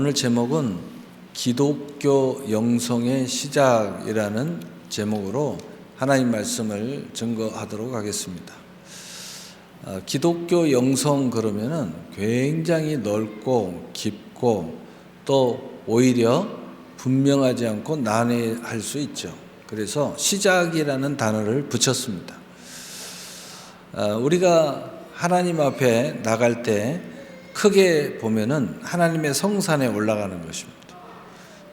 오늘 제목은 기독교 영성의 시작이라는 제목으로 하나님 말씀을 증거하도록 하겠습니다. 기독교 영성 그러면은 굉장히 넓고 깊고 또 오히려 분명하지 않고 난해할 수 있죠. 그래서 시작이라는 단어를 붙였습니다. 우리가 하나님 앞에 나갈 때 크게 보면은 하나님의 성산에 올라가는 것입니다.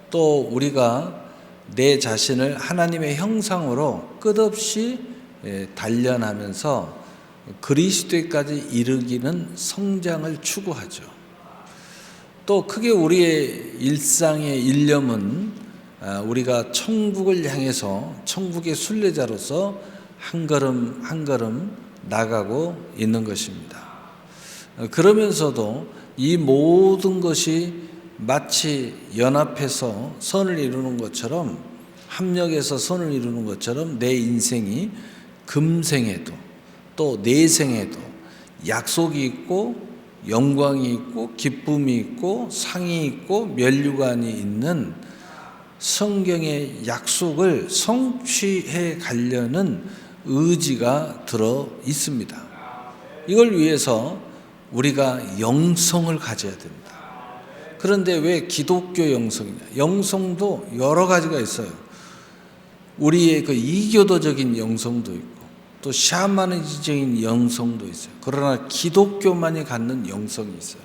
또 우리가 내 자신을 하나님의 형상으로 끝없이 단련하면서 그리스도에까지 이르기는 성장을 추구하죠. 또 크게 우리의 일상의 일념은 우리가 천국을 향해서 천국의 순례자로서 한 걸음 한 걸음 나가고 있는 것입니다. 그러면서도 이 모든 것이 마치 연합해서 선을 이루는 것처럼, 합력해서 선을 이루는 것처럼 내 인생이 금생에도 또 내생에도 약속이 있고 영광이 있고 기쁨이 있고 상이 있고 면류관이 있는 성경의 약속을 성취해 가려는 의지가 들어 있습니다. 이걸 위해서 우리가 영성을 가져야 됩니다. 그런데 왜 기독교 영성이냐? 영성도 여러 가지가 있어요. 우리의 그 이교도적인 영성도 있고 또 샤머니즘적인 영성도 있어요. 그러나 기독교만이 갖는 영성이 있어요.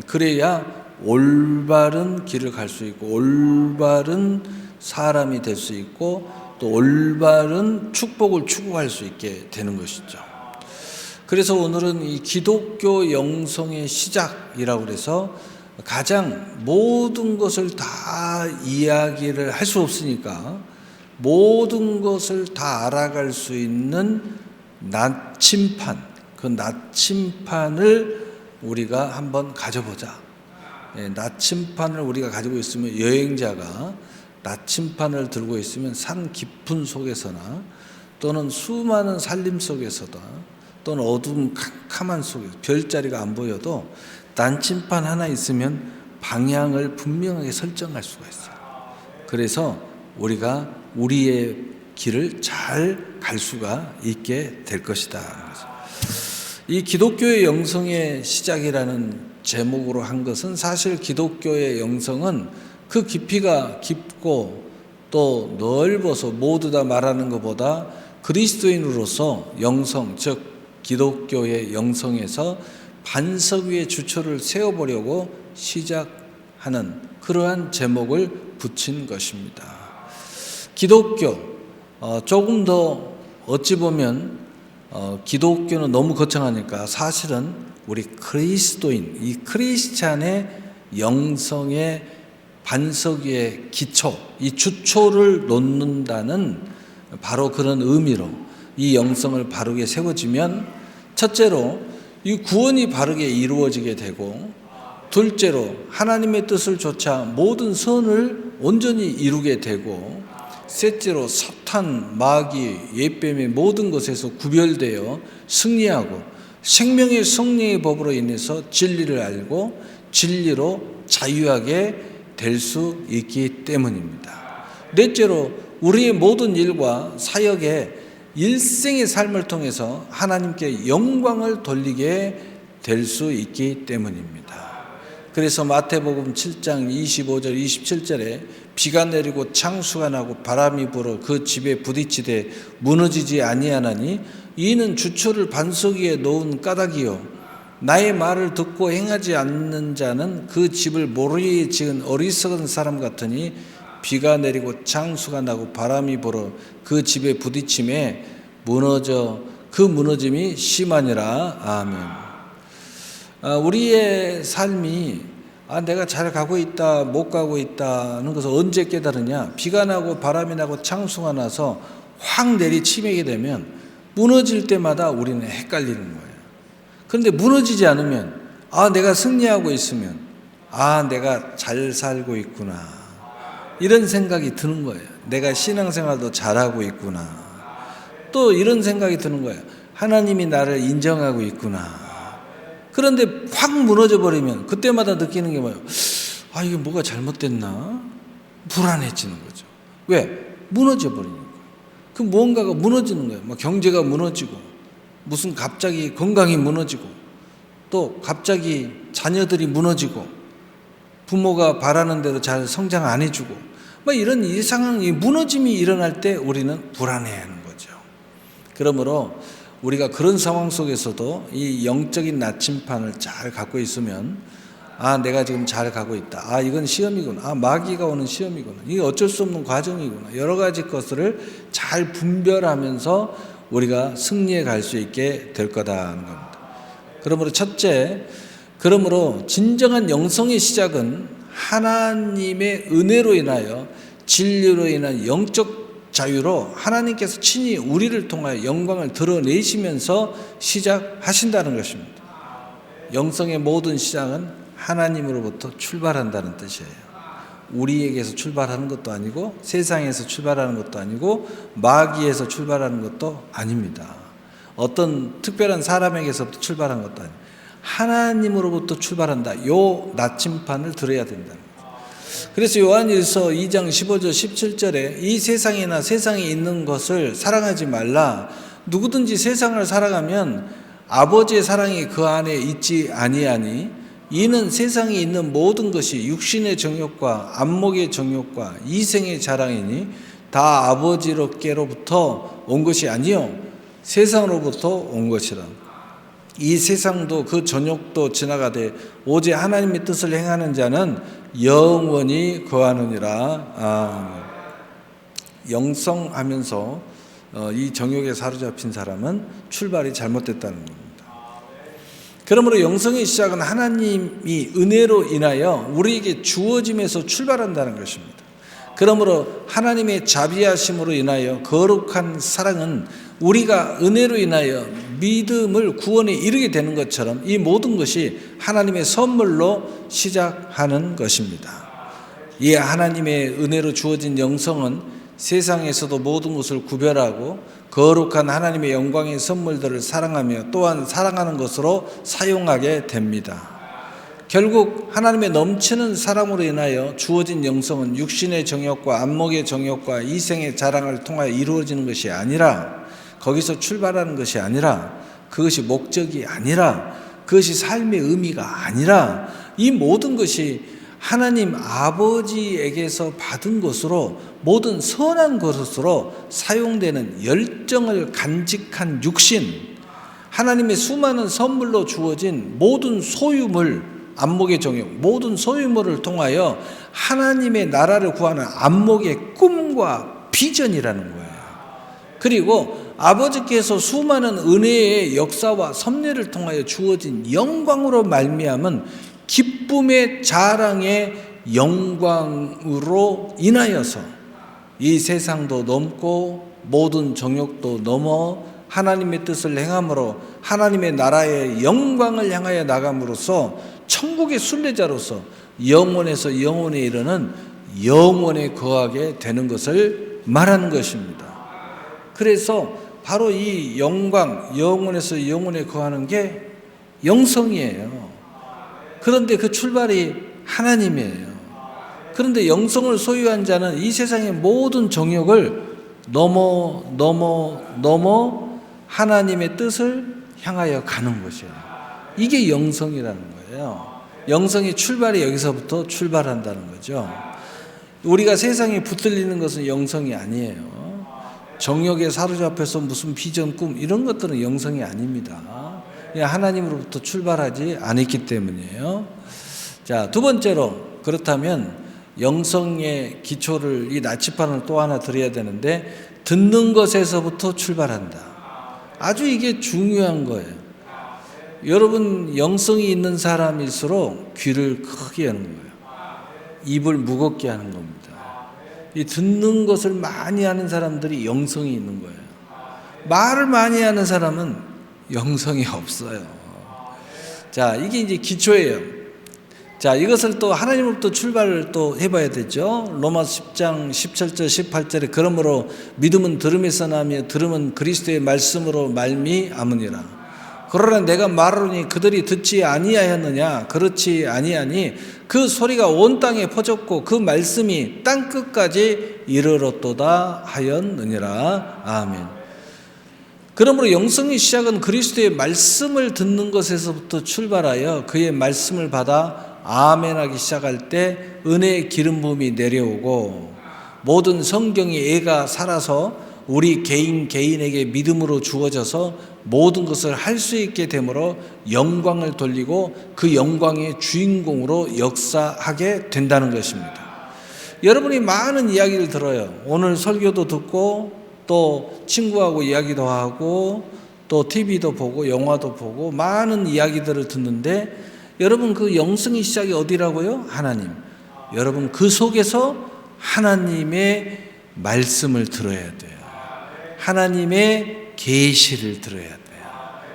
그래야 올바른 길을 갈 수 있고 올바른 사람이 될 수 있고 또 올바른 축복을 추구할 수 있게 되는 것이죠. 그래서 오늘은 이 기독교 영성의 시작이라고 해서 가장 모든 것을 다 이야기를 할 수 없으니까 모든 것을 다 알아갈 수 있는 나침판, 그 나침판을 우리가 한번 가져보자. 나침판을 우리가 가지고 있으면 여행자가 나침판을 들고 있으면 산 깊은 속에서나 또는 수많은 산림 속에서다 또는 어두운 캄캄한 속에 별자리가 안 보여도 나침판 하나 있으면 방향을 분명하게 설정할 수가 있어요. 그래서 우리가 우리의 길을 잘 갈 수가 있게 될 것이다. 이 기독교의 영성의 시작이라는 제목으로 한 것은 사실 기독교의 영성은 그 깊이가 깊고 또 넓어서 모두 다 말하는 것보다 그리스도인으로서 영성, 즉 기독교의 영성에서 반석 위에 주초를 세워보려고 시작하는 그러한 제목을 붙인 것입니다. 기독교, 조금 더 어찌 보면 기독교는 너무 거창하니까 사실은 우리 그리스도인, 이 크리스찬의 영성의 반석 위의 기초, 이 주초를 놓는다는 바로 그런 의미로 이 영성을 바르게 세워지면 첫째로 이 구원이 바르게 이루어지게 되고 둘째로 하나님의 뜻을 좇아 모든 선을 온전히 이루게 되고 셋째로 사탄, 마귀, 옛뱀의 모든 것에서 구별되어 승리하고 생명의 성령의 법으로 인해서 진리를 알고 진리로 자유하게 될 수 있기 때문입니다. 넷째로 우리의 모든 일과 사역에 일생의 삶을 통해서 하나님께 영광을 돌리게 될 수 있기 때문입니다. 그래서 마태복음 7장 25절 27절에 비가 내리고 창수가 나고 바람이 불어 그 집에 부딪히되 무너지지 아니하나니 이는 주초를 반석 위에 놓은 까닭이요 나의 말을 듣고 행하지 않는 자는 그 집을 모르게 지은 어리석은 사람 같으니 비가 내리고 창수가 나고 바람이 불어 그 집에 부딪힘에 무너져 그 무너짐이 심하니라. 아멘. 우리의 삶이 내가 잘 가고 있다 못 가고 있다는 것을 언제 깨달으냐? 비가 나고 바람이 나고 창수가 나서 확 내리치게 되면 무너질 때마다 우리는 헷갈리는 거예요. 그런데 무너지지 않으면 내가 승리하고 있으면 내가 잘 살고 있구나 이런 생각이 드는 거예요. 내가 신앙생활도 잘하고 있구나. 또 이런 생각이 드는 거예요. 하나님이 나를 인정하고 있구나. 그런데 확 무너져 버리면 그때마다 느끼는 게 뭐예요? 이게 뭐가 잘못됐나? 불안해지는 거죠. 왜? 무너져 버리는 거예요. 그 무언가가 무너지는 거예요. 경제가 무너지고, 무슨 갑자기 건강이 무너지고, 또 갑자기 자녀들이 무너지고, 부모가 바라는 대로 잘 성장 안 해주고, 이런 이상한 무너짐이 일어날 때 우리는 불안해하는 거죠. 그러므로 우리가 그런 상황 속에서도 이 영적인 나침판을 잘 갖고 있으면, 내가 지금 잘 가고 있다. 이건 시험이구나. 마귀가 오는 시험이구나. 이게 어쩔 수 없는 과정이구나. 여러 가지 것들을 잘 분별하면서 우리가 승리해 갈 수 있게 될 거다는 겁니다. 그러므로 첫째, 진정한 영성의 시작은 하나님의 은혜로 인하여 진리로 인한 영적 자유로 하나님께서 친히 우리를 통하여 영광을 드러내시면서 시작하신다는 것입니다. 영성의 모든 시작은 하나님으로부터 출발한다는 뜻이에요. 우리에게서 출발하는 것도 아니고, 세상에서 출발하는 것도 아니고, 마귀에서 출발하는 것도 아닙니다. 어떤 특별한 사람에게서부터 출발한 것도 아니에요. 하나님으로부터 출발한다. 요 나침판을 들어야 된다는 거예요. 그래서 요한일서 2장 15절 17절에 이 세상이나 세상에 있는 것을 사랑하지 말라. 누구든지 세상을 살아가면 아버지의 사랑이 그 안에 있지 아니하니 이는 세상에 있는 모든 것이 육신의 정욕과 안목의 정욕과 이생의 자랑이니 다 아버지께로부터 온 것이 아니요 세상으로부터 온 것이라. 이 세상도 그 정욕도 지나가되 오직 하나님의 뜻을 행하는 자는 영원히 거하느니라. 영성하면서 이 정욕에 사로잡힌 사람은 출발이 잘못됐다는 겁니다. 그러므로 영성의 시작은 하나님이 은혜로 인하여 우리에게 주어짐에서 출발한다는 것입니다. 그러므로 하나님의 자비하심으로 인하여 거룩한 사랑은 우리가 은혜로 인하여 믿음을 구원에 이르게 되는 것처럼 이 모든 것이 하나님의 선물로 시작하는 것입니다. 이 하나님의 은혜로 주어진 영성은 세상에서도 모든 것을 구별하고 거룩한 하나님의 영광의 선물들을 사랑하며 또한 사랑하는 것으로 사용하게 됩니다. 결국 하나님의 넘치는 사랑으로 인하여 주어진 영성은 육신의 정욕과 안목의 정욕과 이생의 자랑을 통하여 이루어지는 것이 아니라, 거기서 출발하는 것이 아니라, 그것이 목적이 아니라, 그것이 삶의 의미가 아니라, 이 모든 것이 하나님 아버지에게서 받은 것으로 모든 선한 것으로 사용되는 열정을 간직한 육신, 하나님의 수많은 선물로 주어진 모든 소유물, 안목의 정욕, 모든 소유물을 통하여 하나님의 나라를 구하는 안목의 꿈과 비전이라는 거예요. 그리고 아버지께서 수많은 은혜의 역사와 섭리를 통하여 주어진 영광으로 말미암은 기쁨의 자랑의 영광으로 인하여서 이 세상도 넘고 모든 정욕도 넘어 하나님의 뜻을 행함으로 하나님의 나라의 영광을 향하여 나감으로써 천국의 순례자로서 영원에서 영원에 이르는 영원에 거하게 되는 것을 말하는 것입니다. 그래서 바로 이 영광, 영원에서 영원에 거하는 게 영성이에요. 그런데 그 출발이 하나님이에요. 그런데 영성을 소유한 자는 이 세상의 모든 정욕을 넘어 하나님의 뜻을 향하여 가는 것이에요. 이게 영성이라는 거예요. 영성의 출발이 여기서부터 출발한다는 거죠. 우리가 세상에 붙들리는 것은 영성이 아니에요. 정욕에 사로잡혀서 무슨 비전, 꿈 이런 것들은 영성이 아닙니다. 하나님으로부터 출발하지 않았기 때문이에요. 자, 두 번째로, 그렇다면 영성의 기초를, 이 나침판을 또 하나 드려야 되는데, 듣는 것에서부터 출발한다. 아주 이게 중요한 거예요. 여러분, 영성이 있는 사람일수록 귀를 크게 여는 거예요. 입을 무겁게 하는 겁니다. 이 듣는 것을 많이 하는 사람들이 영성이 있는 거예요. 말을 많이 하는 사람은 영성이 없어요. 자, 이게 이제 기초예요. 자, 이것을 또 하나님으로부터 출발을 또 해봐야 되죠. 로마서 10장 17절 18절에 그러므로 믿음은 들음에서 나며 들음은 그리스도의 말씀으로 말미암으니라. 그러나 내가 말하노니 그들이 듣지 아니하였느냐? 그렇지 아니하니 그 소리가 온 땅에 퍼졌고 그 말씀이 땅 끝까지 이르렀도다 하였느니라. 아멘. 그러므로 영성의 시작은 그리스도의 말씀을 듣는 것에서부터 출발하여 그의 말씀을 받아 아멘하기 시작할 때 은혜의 기름 부음이 내려오고 모든 성경의 애가 살아서 우리 개인에게 믿음으로 주어져서 모든 것을 할 수 있게 되므로 영광을 돌리고 그 영광의 주인공으로 역사하게 된다는 것입니다. 여러분이 많은 이야기를 들어요. 오늘 설교도 듣고 또 친구하고 이야기도 하고 또 TV도 보고 영화도 보고 많은 이야기들을 듣는데 여러분 그 영성의 시작이 어디라고요? 하나님. 여러분 그 속에서 하나님의 말씀을 들어야 돼요. 하나님의 계시를 들어야 돼요.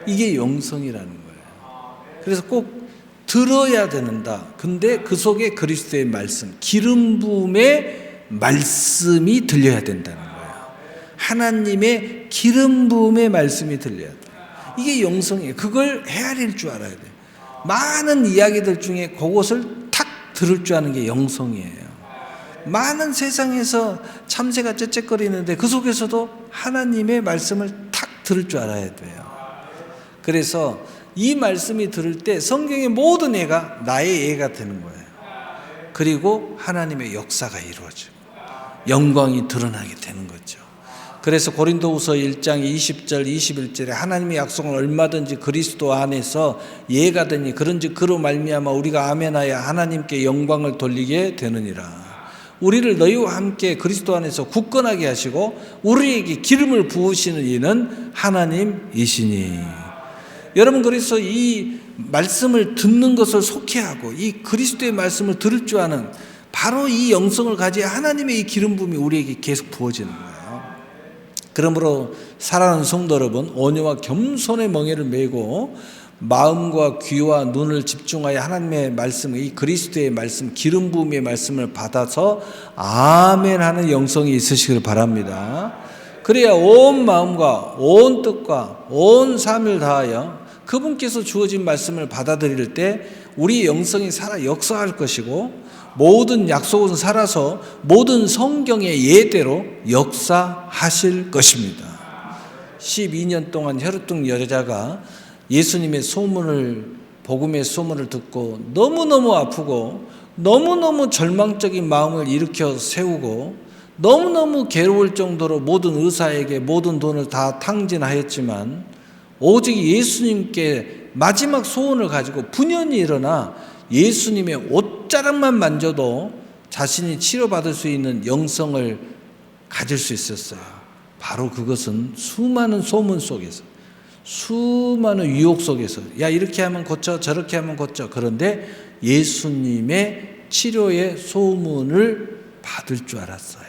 이게 영성이라는 거예요. 그래서 꼭 들어야 되는다. 근데 그 속에 그리스도의 말씀, 기름 부음의 말씀이 들려야 된다는 거예요. 하나님의 기름 부음의 말씀이 들려야 돼요. 이게 영성이에요. 그걸 헤아릴 줄 알아야 돼요. 많은 이야기들 중에 그것을 탁 들을 줄 아는 게 영성이에요. 많은 세상에서 참새가 짹짹거리는데 그 속에서도 하나님의 말씀을 탁 들을 줄 알아야 돼요. 그래서 이 말씀이 들을 때 성경의 모든 애가 나의 애가 되는 거예요. 그리고 하나님의 역사가 이루어지고 영광이 드러나게 되는 거죠. 그래서 고린도후서 1장 20절 21절에 하나님의 약속은 얼마든지 그리스도 안에서 예가 되니 그런즉 그로 말미암아 우리가 아멘하여 하나님께 영광을 돌리게 되느니라. 우리를 너희와 함께 그리스도 안에서 굳건하게 하시고 우리에게 기름을 부으시는 이는 하나님이시니. 여러분 그래서 이 말씀을 듣는 것을 속해하고 이 그리스도의 말씀을 들을 줄 아는 바로 이 영성을 가지야 하나님의 이 기름 부음이 우리에게 계속 부어지는 거예요. 그러므로 사랑하는 성도 여러분, 온유와 겸손의 멍에를 메고 마음과 귀와 눈을 집중하여 하나님의 말씀, 이 그리스도의 말씀, 기름 부음의 말씀을 받아서 아멘 하는 영성이 있으시길 바랍니다. 그래야 온 마음과 온 뜻과 온 삶을 다하여 그분께서 주어진 말씀을 받아들일 때 우리의 영성이 살아 역사할 것이고 모든 약속은 살아서 모든 성경의 예대로 역사하실 것입니다. 12년 동안 혈루증 여자가 예수님의 소문을, 복음의 소문을 듣고 너무너무 아프고 너무너무 절망적인 마음을 일으켜 세우고 너무너무 괴로울 정도로 모든 의사에게 모든 돈을 다 탕진하였지만 오직 예수님께 마지막 소원을 가지고 분연히 일어나 예수님의 옷자락만 만져도 자신이 치료받을 수 있는 영성을 가질 수 있었어요. 바로 그것은 수많은 소문 속에서, 수많은 유혹 속에서 야 이렇게 하면 고쳐 저렇게 하면 고쳐, 그런데 예수님의 치료의 소문을 받을 줄 알았어요.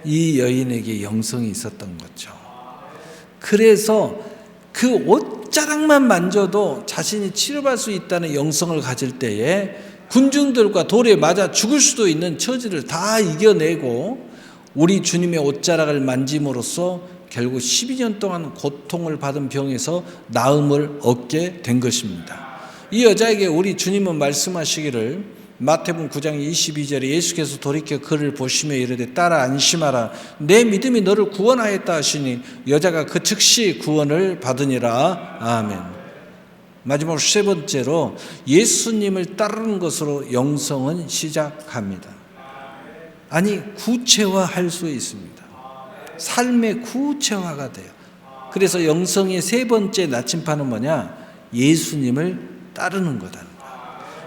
이 여인에게 영성이 있었던 거죠. 그래서 그 옷자락만 만져도 자신이 치료받을 수 있다는 영성을 가질 때에 군중들과 돌에 맞아 죽을 수도 있는 처지를 다 이겨내고 우리 주님의 옷자락을 만짐으로써 결국 12년 동안 고통을 받은 병에서 나음을 얻게 된 것입니다. 이 여자에게 우리 주님은 말씀하시기를 마태복음 9장 22절에 예수께서 돌이켜 그를 보시며 이르되 따라 안심하라 내 믿음이 너를 구원하였다 하시니 여자가 그 즉시 구원을 받으니라. 아멘. 마지막으로 세 번째로 예수님을 따르는 것으로 영성은 시작합니다. 아니 구체화할 수 있습니다. 삶의 구체화가 돼요. 그래서 영성의 세 번째 나침판은 뭐냐? 예수님을 따르는 거다.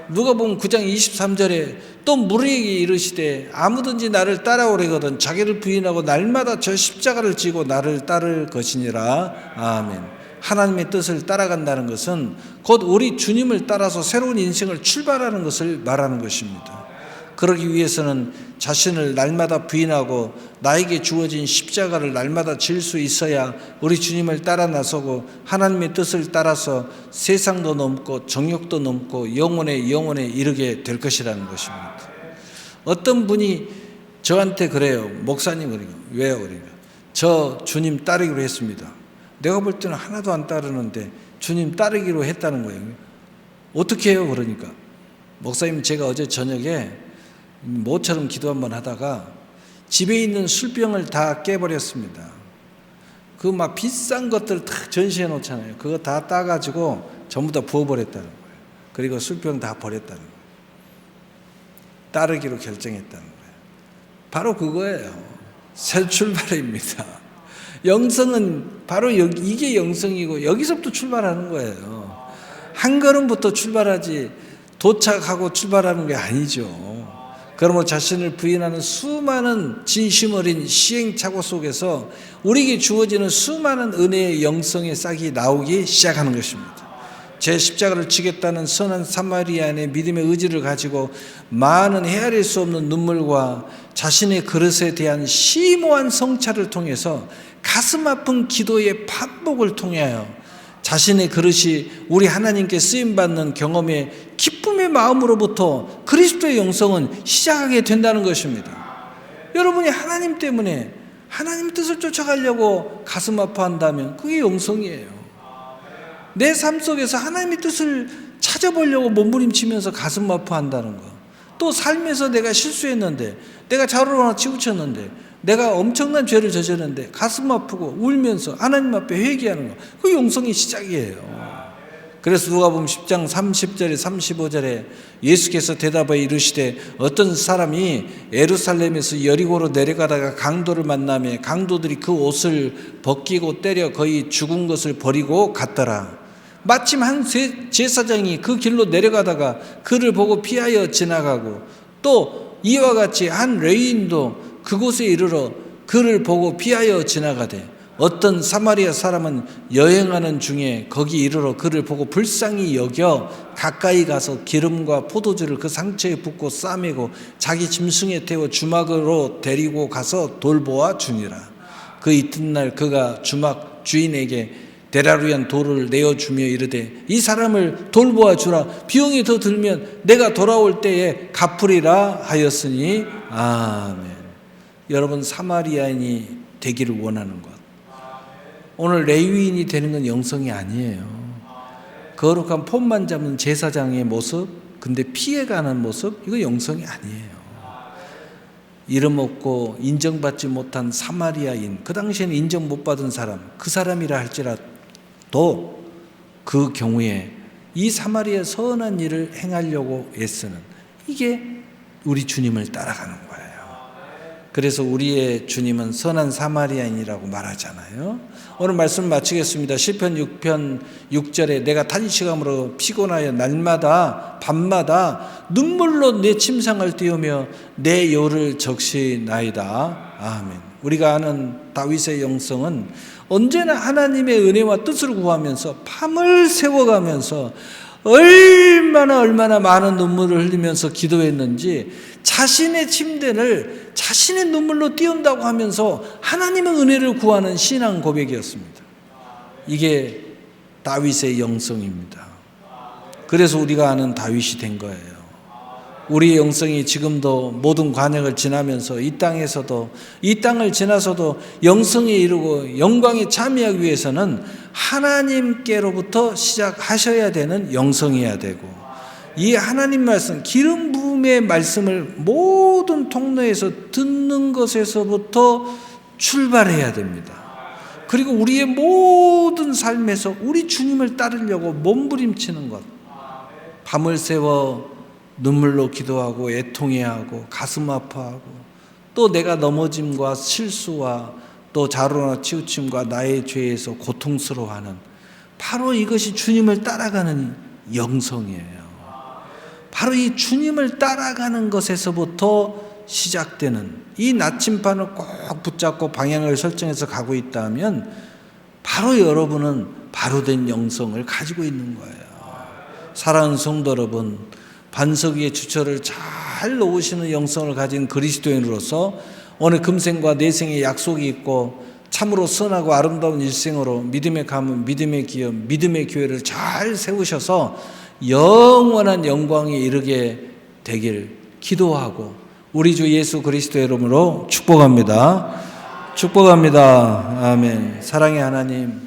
누가복음 9장 23절에 또 무리에게 이르시되 아무든지 나를 따라오려거든 자기를 부인하고 날마다 저 십자가를 지고 나를 따를 것이니라. 아멘. 하나님의 뜻을 따라간다는 것은 곧 우리 주님을 따라서 새로운 인생을 출발하는 것을 말하는 것입니다. 그러기 위해서는 자신을 날마다 부인하고 나에게 주어진 십자가를 날마다 질 수 있어야 우리 주님을 따라 나서고 하나님의 뜻을 따라서 세상도 넘고 정욕도 넘고 영원에 이르게 될 것이라는 것입니다. 어떤 분이 저한테 그래요. 목사님, 그러니까 왜요? 그러니까 저 주님 따르기로 했습니다. 내가 볼 때는 하나도 안 따르는데 주님 따르기로 했다는 거예요. 어떻게 해요? 그러니까 목사님, 제가 어제 저녁에 모처럼 기도 한번 하다가 집에 있는 술병을 다 깨버렸습니다. 그 막 비싼 것들 다 전시해 놓잖아요. 그거 다 따가지고 전부 다 부어버렸다는 거예요. 그리고 술병 다 버렸다는 거예요. 따르기로 결정했다는 거예요. 바로 그거예요. 새 출발입니다. 영성은 바로 이게 영성이고 여기서부터 출발하는 거예요. 한 걸음부터 출발하지 도착하고 출발하는 게 아니죠. 그러므로 자신을 부인하는 수많은 진심 어린 시행착오 속에서 우리에게 주어지는 수많은 은혜의 영성의 싹이 나오기 시작하는 것입니다. 제 십자가를 지겠다는 선한 사마리아인의 믿음의 의지를 가지고 많은 헤아릴 수 없는 눈물과 자신의 그릇에 대한 심오한 성찰을 통해서 가슴 아픈 기도의 반복을 통하여 자신의 그릇이 우리 하나님께 쓰임받는 경험의 기쁨의 마음으로부터 그리스도의 영성은 시작하게 된다는 것입니다. 여러분이 하나님 때문에 하나님 뜻을 쫓아가려고 가슴 아파한다면 그게 영성이에요. 내 삶 속에서 하나님의 뜻을 찾아보려고 몸부림치면서 가슴 아파한다는 거. 또 삶에서 내가 실수했는데, 내가 자루로 하나 치우쳤는데, 내가 엄청난 죄를 저질렀는데 가슴 아프고 울면서 하나님 앞에 회개하는 거, 그 영성의 시작이에요. 그래서 누가복음 10장 30절에 35절에 예수께서 대답하여 이르시되 어떤 사람이 예루살렘에서 여리고로 내려가다가 강도를 만나며 강도들이 그 옷을 벗기고 때려 거의 죽은 것을 버리고 갔더라. 마침 한 제사장이 그 길로 내려가다가 그를 보고 피하여 지나가고, 또 이와 같이 한 레위인도 그곳에 이르러 그를 보고 피하여 지나가되, 어떤 사마리아 사람은 여행하는 중에 거기 이르러 그를 보고 불쌍히 여겨 가까이 가서 기름과 포도주를 그 상처에 붓고 싸매고 자기 짐승에 태워 주막으로 데리고 가서 돌보아 주니라. 그 이튿날 그가 주막 주인에게 데나리온 돌을 내어주며 이르되 이 사람을 돌보아 주라. 비용이 더 들면 내가 돌아올 때에 갚으리라 하였으니 아멘. 여러분, 사마리아인이 되기를 원하는 것, 오늘 레위인이 되는 건 영성이 아니에요. 거룩한 폼만 잡는 제사장의 모습, 근데 피해가는 모습, 이거 영성이 아니에요. 이름 없고 인정받지 못한 사마리아인, 그 당시에는 인정 못 받은 사람, 그 사람이라 할지라도 그 경우에 이 사마리아 선한 일을 행하려고 애쓰는, 이게 우리 주님을 따라가는 거예요. 그래서 우리의 주님은 선한 사마리아인이라고 말하잖아요. 오늘 말씀 마치겠습니다. 시편 6편 6절에 내가 탄식함으로 피곤하여 날마다 밤마다 눈물로 내 침상을 띄우며 내 요를 적시나이다. 아멘. 우리가 아는 다윗의 영성은 언제나 하나님의 은혜와 뜻을 구하면서 밤을 새워가면서 얼마나 많은 눈물을 흘리면서 기도했는지 자신의 침대를 자신의 눈물로 띄운다고 하면서 하나님의 은혜를 구하는 신앙 고백이었습니다. 이게 다윗의 영성입니다. 그래서 우리가 아는 다윗이 된 거예요. 우리의 영성이 지금도 모든 관역을 지나면서 이 땅에서도, 이 땅을 지나서도 영성에 이르고 영광에 참여하기 위해서는 하나님께로부터 시작하셔야 되는 영성이어야 되고, 이 하나님 말씀, 기름 부음의 말씀을 모든 통로에서 듣는 것에서부터 출발해야 됩니다. 그리고 우리의 모든 삶에서 우리 주님을 따르려고 몸부림치는 것, 밤을 새워 눈물로 기도하고 애통해하고 가슴 아파하고, 또 내가 넘어짐과 실수와 또 자루나 치우침과 나의 죄에서 고통스러워하는, 바로 이것이 주님을 따라가는 영성이에요. 바로 이 주님을 따라가는 것에서부터 시작되는, 이 나침반을 꼭 붙잡고 방향을 설정해서 가고 있다면 바로 여러분은 바로된 영성을 가지고 있는 거예요. 사랑하는 성도 여러분, 반석 위에 주처를 잘 놓으시는 영성을 가진 그리스도인으로서 오늘 금생과 내생의 약속이 있고 참으로 선하고 아름다운 일생으로 믿음의 가문, 믿음의 기업, 믿음의 교회를 잘 세우셔서 영원한 영광에 이르게 되길 기도하고 우리 주 예수 그리스도의 이름으로 축복합니다. 축복합니다. 아멘. 사랑의 하나님,